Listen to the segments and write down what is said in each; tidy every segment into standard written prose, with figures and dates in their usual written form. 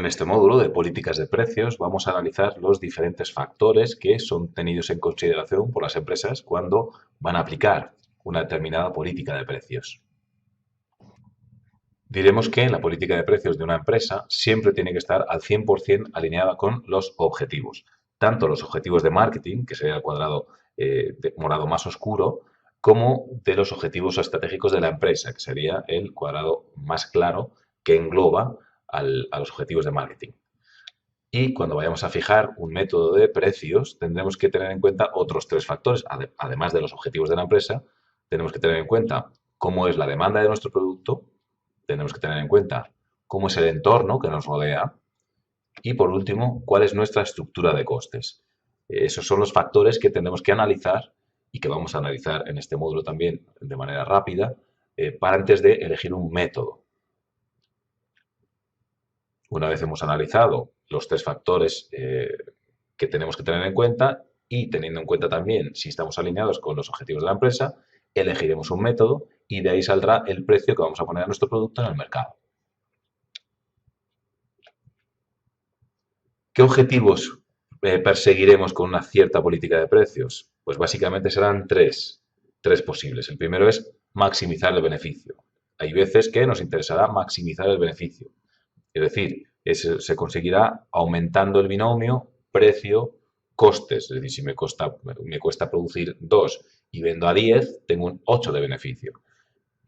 En este módulo de políticas de precios vamos a analizar los diferentes factores que son tenidos en consideración por las empresas cuando van a aplicar una determinada política de precios. Diremos que la política de precios de una empresa siempre tiene que estar al 100% alineada con los objetivos. Tanto los objetivos de marketing, que sería el cuadrado morado más oscuro, como de los objetivos estratégicos de la empresa, que sería el cuadrado más claro que engloba a los objetivos de marketing. Y cuando vayamos a fijar un método de precios, tendremos que tener en cuenta otros tres factores. Además de los objetivos de la empresa, tenemos que tener en cuenta cómo es la demanda de nuestro producto, tenemos que tener en cuenta cómo es el entorno que nos rodea y, por último, cuál es nuestra estructura de costes. Esos son los factores que tenemos que analizar y que vamos a analizar en este módulo también de manera rápida para antes de elegir un método. Una vez hemos analizado los tres factores que tenemos que tener en cuenta y teniendo en cuenta también si estamos alineados con los objetivos de la empresa, elegiremos un método y de ahí saldrá el precio que vamos a poner a nuestro producto en el mercado. ¿Qué objetivos perseguiremos con una cierta política de precios? Pues básicamente serán tres posibles. El primero es maximizar el beneficio. Hay veces que nos interesará maximizar el beneficio. Es decir, se conseguirá aumentando el binomio precio-costes. Es decir, si me cuesta producir 2 y vendo a 10, tengo un 8 de beneficio.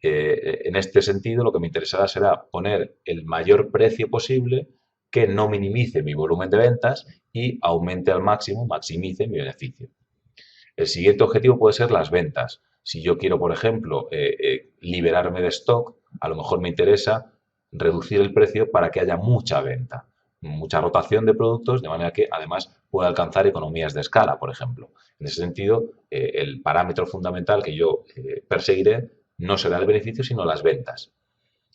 En este sentido, lo que me interesará será poner el mayor precio posible que no minimice mi volumen de ventas y aumente al máximo, maximice mi beneficio. El siguiente objetivo puede ser las ventas. Si yo quiero, por ejemplo, liberarme de stock, a lo mejor me interesa reducir el precio para que haya mucha venta, mucha rotación de productos, de manera que además pueda alcanzar economías de escala, por ejemplo. En ese sentido, el parámetro fundamental que yo perseguiré no será el beneficio, sino las ventas.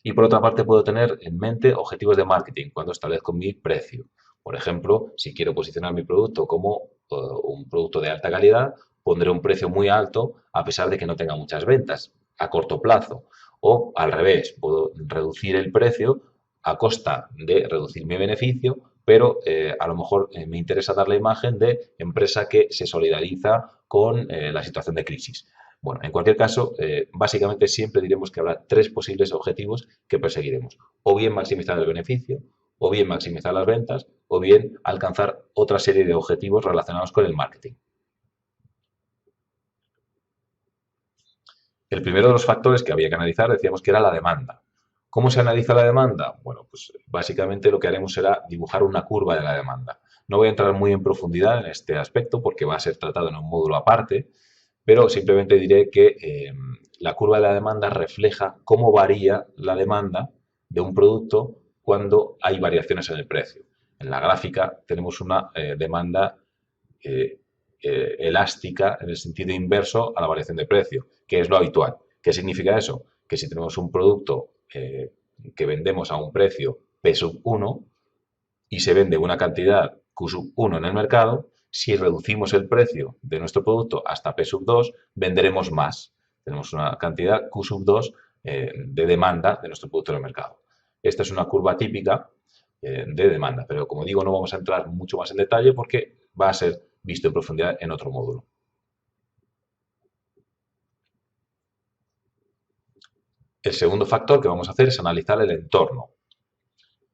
Y por otra parte, puedo tener en mente objetivos de marketing cuando establezco mi precio. Por ejemplo, si quiero posicionar mi producto como un producto de alta calidad, pondré un precio muy alto a pesar de que no tenga muchas ventas a corto plazo. O al revés, puedo reducir el precio a costa de reducir mi beneficio, pero a lo mejor me interesa dar la imagen de empresa que se solidariza con la situación de crisis. Bueno, en cualquier caso, básicamente siempre diremos que habrá tres posibles objetivos que perseguiremos. O bien maximizar el beneficio, o bien maximizar las ventas, o bien alcanzar otra serie de objetivos relacionados con el marketing. El primero de los factores que había que analizar decíamos que era la demanda. ¿Cómo se analiza la demanda? Bueno, pues básicamente lo que haremos será dibujar una curva de la demanda. No voy a entrar muy en profundidad en este aspecto porque va a ser tratado en un módulo aparte, pero simplemente diré que la curva de la demanda refleja cómo varía la demanda de un producto cuando hay variaciones en el precio. En la gráfica tenemos una demanda elástica en el sentido inverso a la variación de precio, que es lo habitual. ¿Qué significa eso? Que si tenemos un producto que vendemos a un precio P sub 1 y se vende una cantidad Q sub 1 en el mercado, si reducimos el precio de nuestro producto hasta P sub 2, venderemos más. Tenemos una cantidad Q sub 2 de demanda de nuestro producto en el mercado. Esta es una curva típica de demanda, pero como digo, no vamos a entrar mucho más en detalle porque va a ser visto en profundidad en otro módulo. El segundo factor que vamos a hacer es analizar el entorno.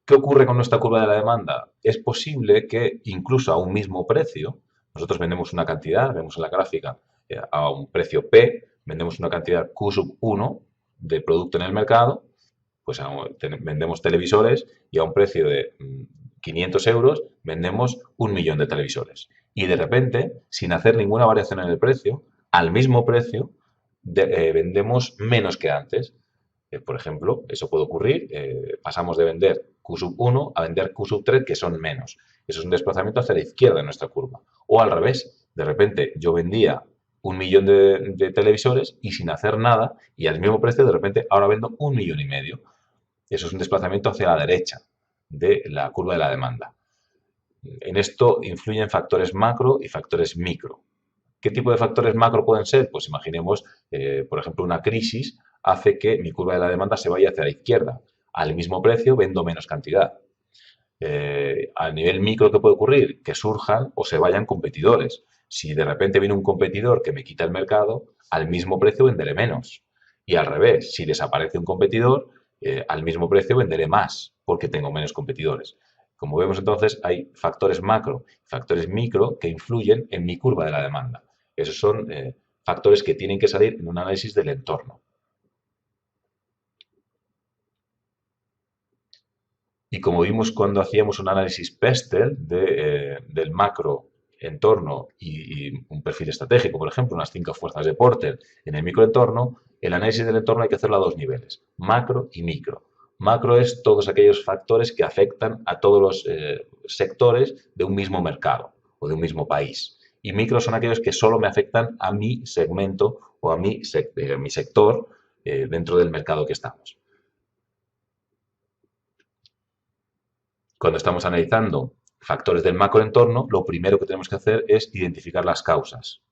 ¿Qué ocurre con nuestra curva de la demanda? Es posible que incluso a un mismo precio, nosotros vendemos una cantidad, vemos en la gráfica, a un precio P, vendemos una cantidad Q sub 1 de producto en el mercado, pues vendemos televisores y a un precio de 500 euros vendemos 1.000.000 de televisores. Y de repente, sin hacer ninguna variación en el precio, al mismo precio vendemos menos que antes. Por ejemplo, eso puede ocurrir, pasamos de vender Q sub 1 a vender Q sub 3, que son menos. Eso es un desplazamiento hacia la izquierda de nuestra curva. O al revés, de repente yo vendía 1.000.000 de televisores y sin hacer nada, y al mismo precio, de repente ahora vendo 1.500.000. Eso es un desplazamiento hacia la derecha de la curva de la demanda. En esto influyen factores macro y factores micro. ¿Qué tipo de factores macro pueden ser? Pues imaginemos, por ejemplo, una crisis hace que mi curva de la demanda se vaya hacia la izquierda. Al mismo precio vendo menos cantidad. A nivel micro, ¿qué puede ocurrir? Que surjan o se vayan competidores. Si de repente viene un competidor que me quita el mercado, al mismo precio venderé menos. Y al revés, si desaparece un competidor, al mismo precio venderé más porque tengo menos competidores. Como vemos entonces, hay factores macro y factores micro que influyen en mi curva de la demanda. Esos son factores que tienen que salir en un análisis del entorno. Y como vimos cuando hacíamos un análisis PESTEL del macro entorno y un perfil estratégico, por ejemplo, unas 5 fuerzas de Porter en el microentorno, el análisis del entorno hay que hacerlo a dos niveles, macro y micro. Macro es todos aquellos factores que afectan a todos los sectores de un mismo mercado o de un mismo país. Y micro son aquellos que solo me afectan a mi segmento o a mi sector dentro del mercado que estamos. Cuando estamos analizando factores del macroentorno, lo primero que tenemos que hacer es identificar las causas.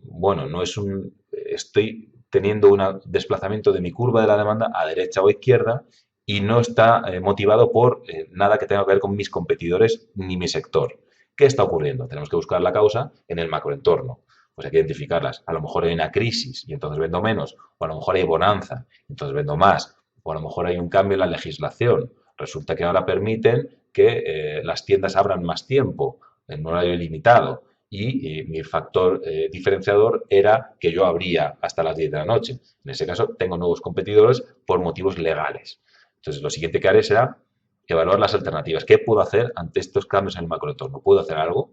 Bueno, no es un... Estoy teniendo un desplazamiento de mi curva de la demanda a derecha o a izquierda y no está motivado por nada que tenga que ver con mis competidores ni mi sector. ¿Qué está ocurriendo? Tenemos que buscar la causa en el macroentorno. Pues hay que identificarlas. A lo mejor hay una crisis y entonces vendo menos, o a lo mejor hay bonanza, y entonces vendo más, o a lo mejor hay un cambio en la legislación. Resulta que ahora permiten que las tiendas abran más tiempo, en un horario limitado, y mi factor diferenciador era que yo abría hasta las 10 de la noche. En ese caso, tengo nuevos competidores por motivos legales. Entonces, lo siguiente que haré será evaluar las alternativas. ¿Qué puedo hacer ante estos cambios en el macroentorno? ¿Puedo hacer algo?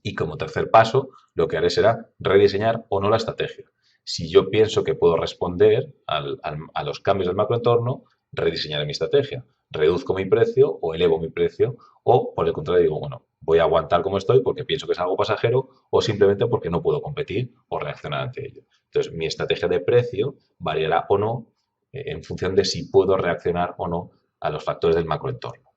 Y como tercer paso, lo que haré será rediseñar o no la estrategia. Si yo pienso que puedo responder a los cambios del macroentorno, rediseñaré mi estrategia. Reduzco mi precio o elevo mi precio o, por el contrario, digo, bueno, voy a aguantar como estoy porque pienso que es algo pasajero o simplemente porque no puedo competir o reaccionar ante ello. Entonces, mi estrategia de precio variará o no en función de si puedo reaccionar o no a los factores del macroentorno.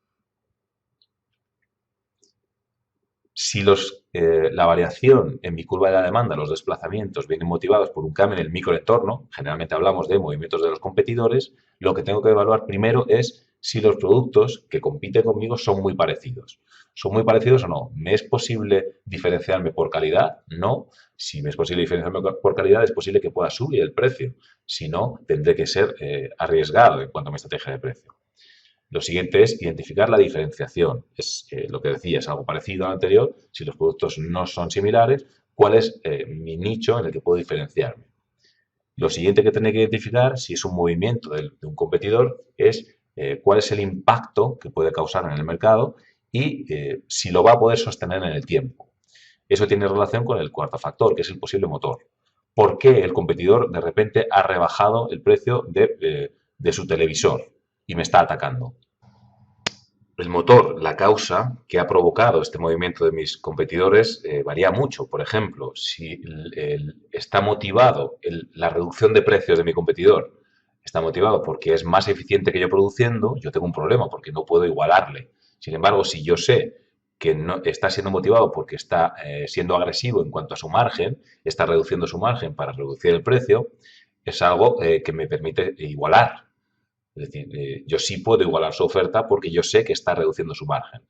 Si la variación en mi curva de la demanda, los desplazamientos, vienen motivados por un cambio en el microentorno, generalmente hablamos de movimientos de los competidores, lo que tengo que evaluar primero es si los productos que compiten conmigo son muy parecidos. ¿Son muy parecidos o no? ¿Me es posible diferenciarme por calidad? No. Si me es posible diferenciarme por calidad, es posible que pueda subir el precio. Si no, tendré que ser arriesgado en cuanto a mi estrategia de precio. Lo siguiente es identificar la diferenciación. Es lo que decía, es algo parecido al anterior. Si los productos no son similares, ¿cuál es mi nicho en el que puedo diferenciarme? Lo siguiente que tendré que identificar, si es un movimiento de un competidor, es cuál es el impacto que puede causar en el mercado y si lo va a poder sostener en el tiempo. Eso tiene relación con el cuarto factor, que es el posible motor. ¿Por qué el competidor de repente ha rebajado el precio de su televisor y me está atacando? El motor, la causa que ha provocado este movimiento de mis competidores varía mucho. Por ejemplo, si está motivado la reducción de precios de mi competidor, está motivado porque es más eficiente que yo produciendo, yo tengo un problema porque no puedo igualarle. Sin embargo, si yo sé que no, está siendo motivado porque está siendo agresivo en cuanto a su margen, está reduciendo su margen para reducir el precio, es algo que me permite igualar. Es decir, yo sí puedo igualar su oferta porque yo sé que está reduciendo su margen.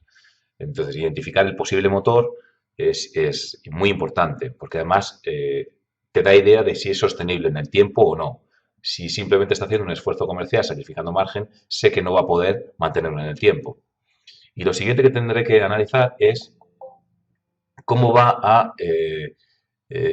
Entonces, identificar el posible motor es muy importante porque además te da idea de si es sostenible en el tiempo o no. Si simplemente está haciendo un esfuerzo comercial sacrificando margen, sé que no va a poder mantenerlo en el tiempo. Y lo siguiente que tendré que analizar es cómo va a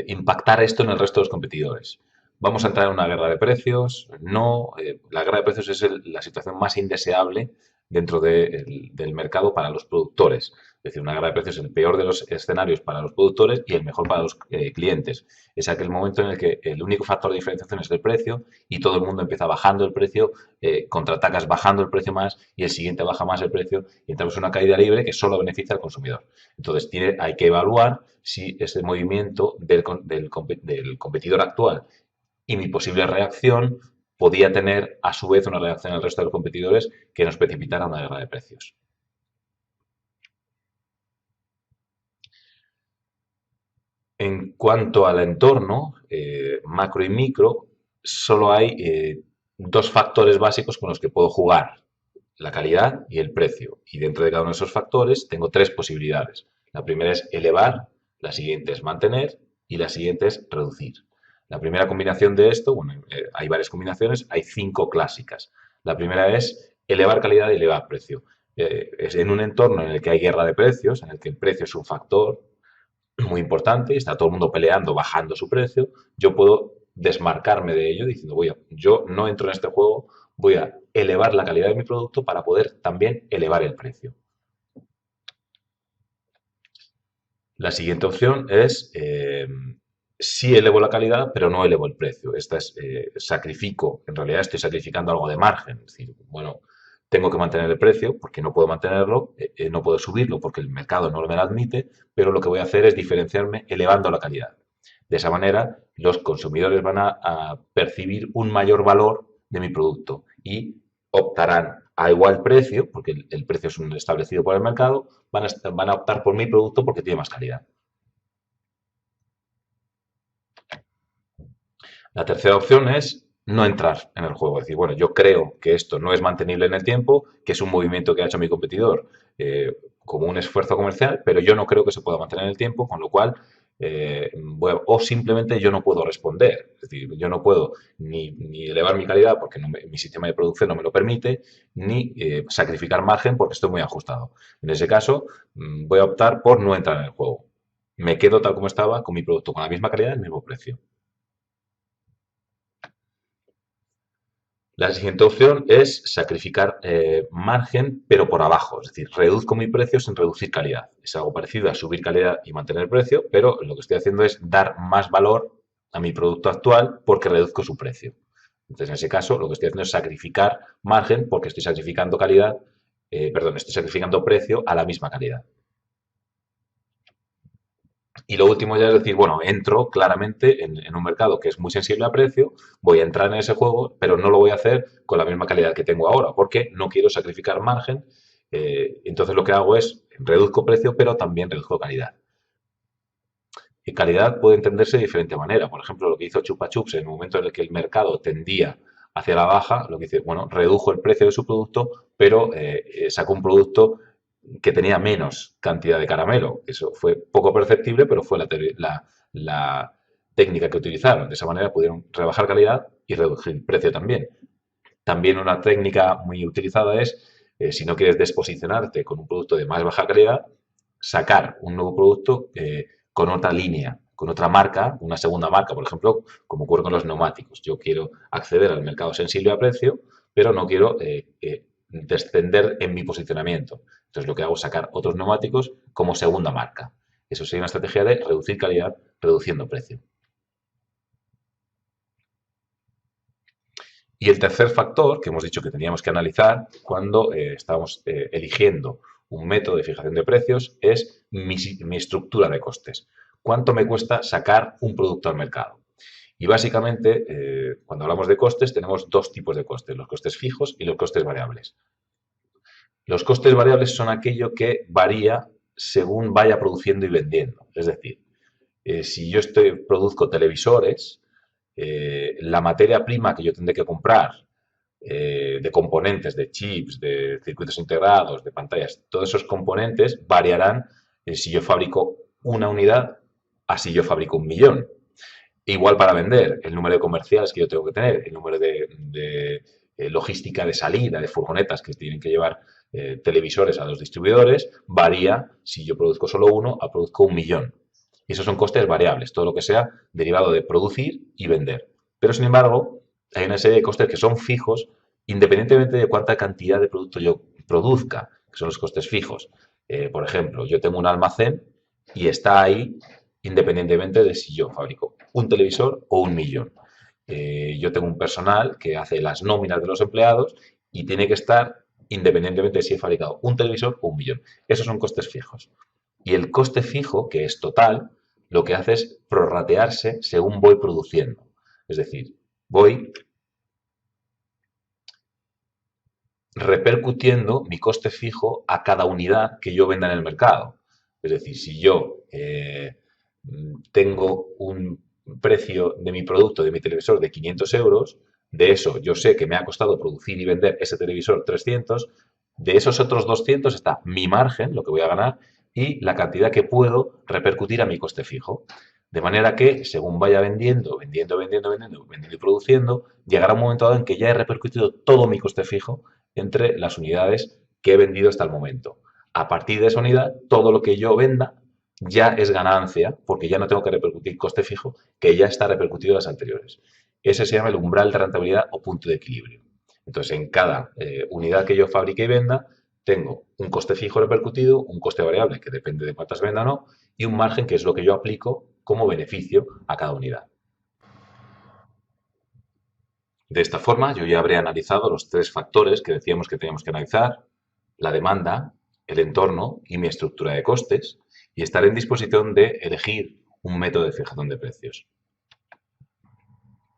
impactar esto en el resto de los competidores. ¿Vamos a entrar en una guerra de precios? No. La guerra de precios es la situación más indeseable dentro del mercado para los productores. Es decir, una guerra de precios es el peor de los escenarios para los productores y el mejor para los clientes. Es aquel momento en el que el único factor de diferenciación es el precio y todo el mundo empieza bajando el precio, contraatacas bajando el precio más y el siguiente baja más el precio y entramos en una caída libre que solo beneficia al consumidor. Entonces, hay que evaluar si ese movimiento del competidor actual y mi posible reacción podía tener a su vez una reacción al resto de los competidores que nos precipitara a una guerra de precios. En cuanto al entorno, macro y micro, solo hay dos factores básicos con los que puedo jugar. la calidad y el precio. Y dentro de cada uno de esos factores tengo tres posibilidades. La primera es elevar, la siguiente es mantener y la siguiente es reducir. La primera combinación de esto, bueno, hay varias combinaciones, hay 5 clásicas. La primera es elevar calidad y elevar precio. Es en un entorno en el que hay guerra de precios, en el que el precio es un factor muy importante y está todo el mundo peleando, bajando su precio, yo puedo desmarcarme de ello diciendo, yo no entro en este juego, voy a elevar la calidad de mi producto para poder también elevar el precio. La siguiente opción es, sí elevo la calidad, pero no elevo el precio. Esta es, sacrifico, en realidad estoy sacrificando algo de margen. Es decir, bueno, tengo que mantener el precio porque no puedo mantenerlo, no puedo subirlo porque el mercado no me lo admite, pero lo que voy a hacer es diferenciarme elevando la calidad. De esa manera, los consumidores van a percibir un mayor valor de mi producto y optarán a igual precio, porque el precio es un establecido por el mercado, van a optar por mi producto porque tiene más calidad. La tercera opción es no entrar en el juego. Es decir, bueno, yo creo que esto no es mantenible en el tiempo, que es un movimiento que ha hecho mi competidor como un esfuerzo comercial, pero yo no creo que se pueda mantener en el tiempo, con lo cual, o simplemente yo no puedo responder. Es decir, yo no puedo ni elevar mi calidad porque mi sistema de producción no me lo permite, ni sacrificar margen porque estoy muy ajustado. En ese caso, voy a optar por no entrar en el juego. Me quedo tal como estaba con mi producto, con la misma calidad y el mismo precio. La siguiente opción es sacrificar margen, pero por abajo. Es decir, reduzco mi precio sin reducir calidad. Es algo parecido a subir calidad y mantener el precio, pero lo que estoy haciendo es dar más valor a mi producto actual porque reduzco su precio. Entonces, en ese caso, lo que estoy haciendo es sacrificar margen porque estoy sacrificando calidad, estoy sacrificando precio a la misma calidad. Y lo último ya es decir, bueno, entro claramente en un mercado que es muy sensible a precio, voy a entrar en ese juego, pero no lo voy a hacer con la misma calidad que tengo ahora, porque no quiero sacrificar margen. Entonces lo que hago es reduzco precio, pero también reduzco calidad. Y calidad puede entenderse de diferente manera. Por ejemplo, lo que hizo Chupa Chups en el momento en el que el mercado tendía hacia la baja, lo que dice, bueno, redujo el precio de su producto, pero sacó un producto que tenía menos cantidad de caramelo. Eso fue poco perceptible, pero fue la técnica que utilizaron. De esa manera pudieron rebajar calidad y reducir el precio también. También una técnica muy utilizada es, si no quieres desposicionarte con un producto de más baja calidad, sacar un nuevo producto con otra línea, con otra marca, una segunda marca, por ejemplo, como ocurre con los neumáticos. Yo quiero acceder al mercado sensible a precio, pero no quiero descender en mi posicionamiento. Entonces lo que hago es sacar otros neumáticos como segunda marca. Eso sería una estrategia de reducir calidad reduciendo precio. Y el tercer factor que hemos dicho que teníamos que analizar cuando estábamos eligiendo un método de fijación de precios es mi estructura de costes. ¿Cuánto me cuesta sacar un producto al mercado? Y básicamente, cuando hablamos de costes, tenemos dos tipos de costes, los costes fijos y los costes variables. Los costes variables son aquello que varía según vaya produciendo y vendiendo. Es decir, si yo produzco televisores, la materia prima que yo tendré que comprar de componentes, de chips, de circuitos integrados, de pantallas, todos esos componentes variarán si yo fabrico una unidad a si yo fabrico 1.000.000. Igual para vender, el número de comerciales que yo tengo que tener, el número de logística de salida, de furgonetas que tienen que llevar televisores a los distribuidores, varía si yo produzco solo uno a produzco 1.000.000. Y esos son costes variables, todo lo que sea derivado de producir y vender. Pero, sin embargo, hay una serie de costes que son fijos independientemente de cuánta cantidad de producto yo produzca, que son los costes fijos. Por ejemplo, yo tengo un almacén y está ahí independientemente de si yo fabrico un televisor o 1.000.000. Yo tengo un personal que hace las nóminas de los empleados y tiene que estar independientemente de si he fabricado un televisor o 1.000.000. Esos son costes fijos. Y el coste fijo, que es total, lo que hace es prorratearse según voy produciendo. Es decir, voy repercutiendo mi coste fijo a cada unidad que yo venda en el mercado. Es decir, si yo tengo un precio de mi producto, de mi televisor, de 500 euros, De eso yo sé que me ha costado producir y vender ese televisor 300. De esos otros 200 está mi margen, lo que voy a ganar, y la cantidad que puedo repercutir a mi coste fijo. De manera que, según vaya vendiendo y produciendo, llegará un momento dado en que ya he repercutido todo mi coste fijo entre las unidades que he vendido hasta el momento. A partir de esa unidad, todo lo que yo venda ya es ganancia, porque ya no tengo que repercutir coste fijo, que ya está repercutido en las anteriores. Ese se llama el umbral de rentabilidad o punto de equilibrio. Entonces, en cada unidad que yo fabrique y venda, tengo un coste fijo repercutido, un coste variable que depende de cuántas venda o no, y un margen que es lo que yo aplico como beneficio a cada unidad. De esta forma, yo ya habré analizado los tres factores que decíamos que teníamos que analizar: la demanda, el entorno y mi estructura de costes, y estaré en disposición de elegir un método de fijación de precios.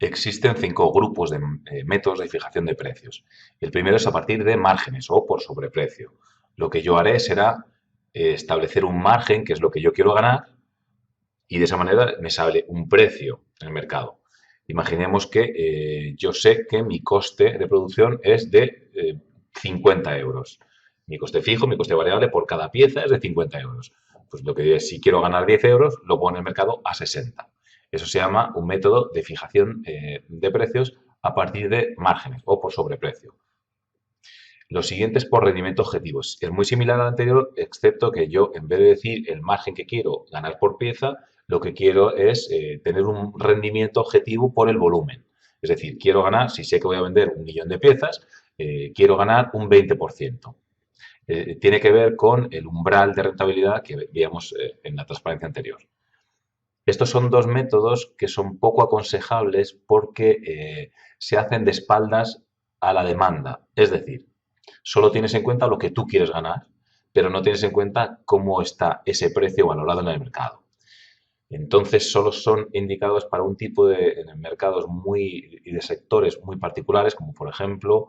Existen 5 grupos de métodos de fijación de precios. El primero es a partir de márgenes o por sobreprecio. Lo que yo haré será establecer un margen, que es lo que yo quiero ganar, y de esa manera me sale un precio en el mercado. Imaginemos que yo sé que mi coste de producción es de 50 euros. Mi coste fijo, mi coste variable por cada pieza es de 50 euros. Pues lo que si quiero ganar 10 euros, lo pongo en el mercado a 60. Eso se llama un método de fijación de precios a partir de márgenes o por sobreprecio. Lo siguiente es por rendimiento objetivo. Es muy similar al anterior, excepto que yo, en vez de decir el margen que quiero ganar por pieza, lo que quiero es tener un rendimiento objetivo por el volumen. Es decir, quiero ganar, si sé que voy a vender 1.000.000 de piezas, quiero ganar un 20%. Tiene que ver con el umbral de rentabilidad que veíamos en la transparencia anterior. Estos son dos métodos que son poco aconsejables porque se hacen de espaldas a la demanda. Es decir, solo tienes en cuenta lo que tú quieres ganar, pero no tienes en cuenta cómo está ese precio valorado en el mercado. Entonces, solo son indicados para un tipo de mercados y de sectores muy particulares, como por ejemplo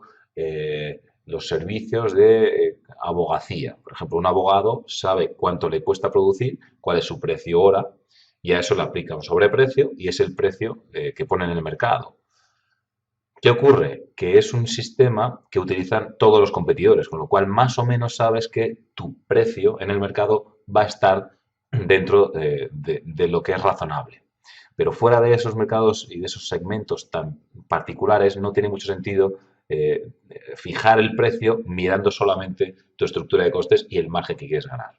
los servicios de abogacía. Por ejemplo, un abogado sabe cuánto le cuesta producir, cuál es su precio hora, y a eso le aplica un sobreprecio y es el precio que pone en el mercado. ¿Qué ocurre? Que es un sistema que utilizan todos los competidores, con lo cual más o menos sabes que tu precio en el mercado va a estar dentro de lo que es razonable. Pero fuera de esos mercados y de esos segmentos tan particulares, no tiene mucho sentido fijar el precio mirando solamente tu estructura de costes y el margen que quieres ganar.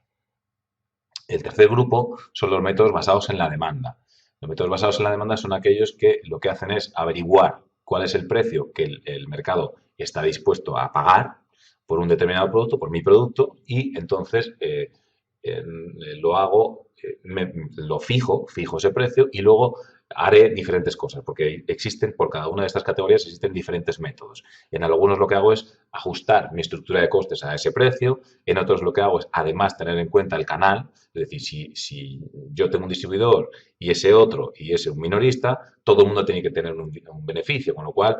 El tercer grupo son los métodos basados en la demanda. Los métodos basados en la demanda son aquellos que lo que hacen es averiguar cuál es el precio que el mercado está dispuesto a pagar por un determinado producto, por mi producto, y entonces lo hago, lo fijo ese precio y luego haré diferentes cosas, porque existen, por cada una de estas categorías existen diferentes métodos. En algunos lo que hago es ajustar mi estructura de costes a ese precio, en otros lo que hago es además tener en cuenta el canal, es decir, si yo tengo un distribuidor y ese otro y ese un minorista, todo el mundo tiene que tener un beneficio, con lo cual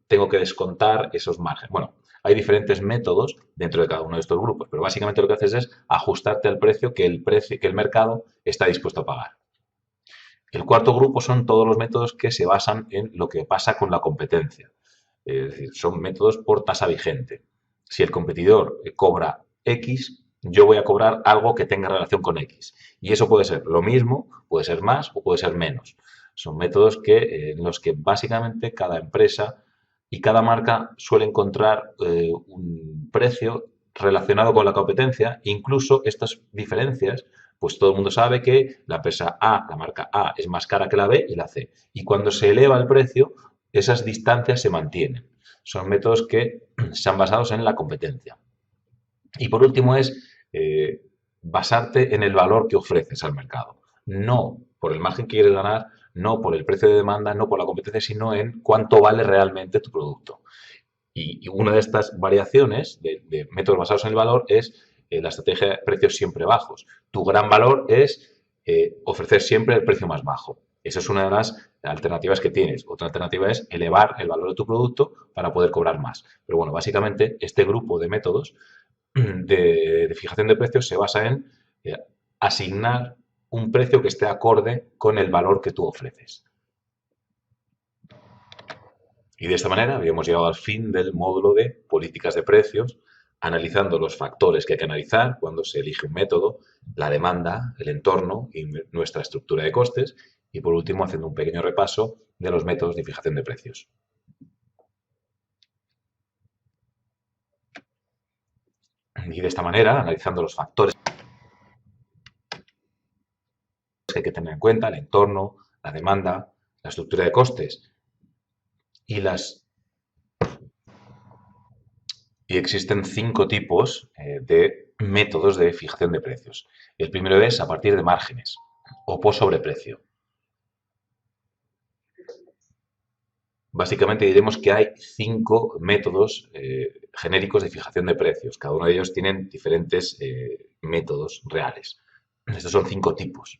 tengo que descontar esos márgenes. Bueno, hay diferentes métodos dentro de cada uno de estos grupos, pero básicamente lo que haces es ajustarte al precio que el mercado está dispuesto a pagar. El cuarto grupo son todos los métodos que se basan en lo que pasa con la competencia. Es decir, son métodos por tasa vigente. Si el competidor cobra X, yo voy a cobrar algo que tenga relación con X. Y eso puede ser lo mismo, puede ser más o puede ser menos. Son métodos en los que básicamente cada empresa y cada marca suele encontrar un precio relacionado con la competencia. Incluso estas diferencias, pues todo el mundo sabe que la empresa A, la marca A, es más cara que la B y la C. Y cuando se eleva el precio, esas distancias se mantienen. Son métodos que están basados en la competencia. Y por último es basarte en el valor que ofreces al mercado. No por el margen que quieres ganar, no por el precio de demanda, no por la competencia, sino en cuánto vale realmente tu producto. Y una de estas variaciones de métodos basados en el valor es la estrategia de precios siempre bajos. Tu gran valor es ofrecer siempre el precio más bajo. Esa es una de las alternativas que tienes. Otra alternativa es elevar el valor de tu producto para poder cobrar más. Pero bueno, básicamente este grupo de métodos de fijación de precios se basa en asignar un precio que esté acorde con el valor que tú ofreces. Y de esta manera habíamos llegado al fin del módulo de políticas de precios, analizando los factores que hay que analizar cuando se elige un método, la demanda, el entorno y nuestra estructura de costes, y por último haciendo un pequeño repaso de los métodos de fijación de precios. Y de esta manera, analizando los factores que hay que tener en cuenta, el entorno, la demanda, la estructura de costes y existen 5 tipos de métodos de fijación de precios. El primero es a partir de márgenes o por sobreprecio. Básicamente diremos que hay 5 métodos genéricos de fijación de precios. Cada uno de ellos tienen diferentes métodos reales. Estos son 5 tipos.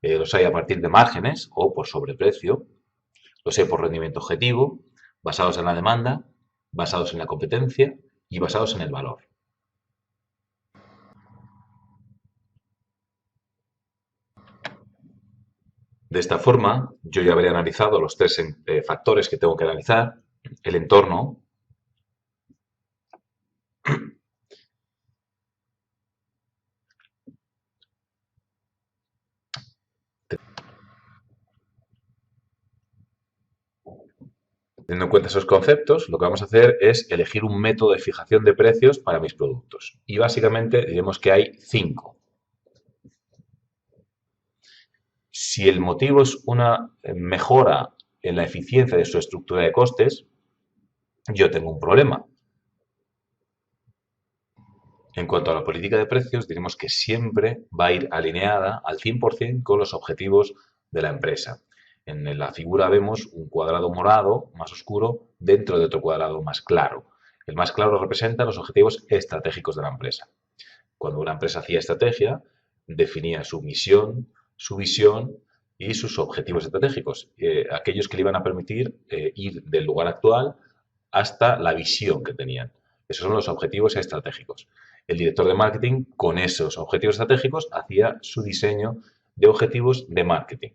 Los hay a partir de márgenes o por sobreprecio. Los hay por rendimiento objetivo, basados en la demanda, basados en la competencia y basados en el valor. De esta forma, yo ya habré analizado los 3 factores que tengo que analizar: el entorno, teniendo en cuenta esos conceptos, lo que vamos a hacer es elegir un método de fijación de precios para mis productos. Y básicamente diremos que hay 5. Si el motivo es una mejora en la eficiencia de su estructura de costes, yo tengo un problema. En cuanto a la política de precios, diremos que siempre va a ir alineada al 100% con los objetivos de la empresa. En la figura vemos un cuadrado morado más oscuro dentro de otro cuadrado más claro. El más claro representa los objetivos estratégicos de la empresa. Cuando una empresa hacía estrategia, definía su misión, su visión y sus objetivos estratégicos, aquellos que le iban a permitir ir del lugar actual hasta la visión que tenían. Esos son los objetivos estratégicos. El director de marketing, con esos objetivos estratégicos, hacía su diseño de objetivos de marketing.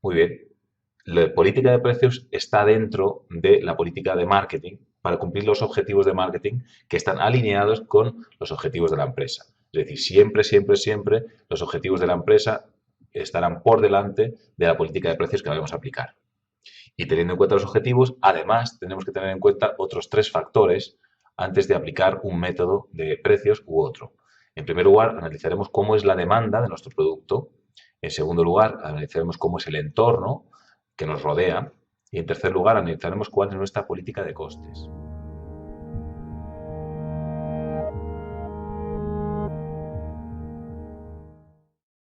Muy bien, la política de precios está dentro de la política de marketing para cumplir los objetivos de marketing que están alineados con los objetivos de la empresa. Es decir, siempre, siempre, siempre los objetivos de la empresa estarán por delante de la política de precios que vamos a aplicar. Y teniendo en cuenta los objetivos, además tenemos que tener en cuenta otros 3 factores antes de aplicar un método de precios u otro. En primer lugar, analizaremos cómo es la demanda de nuestro producto. En segundo lugar, analizaremos cómo es el entorno que nos rodea. Y en tercer lugar, analizaremos cuál es nuestra política de costes.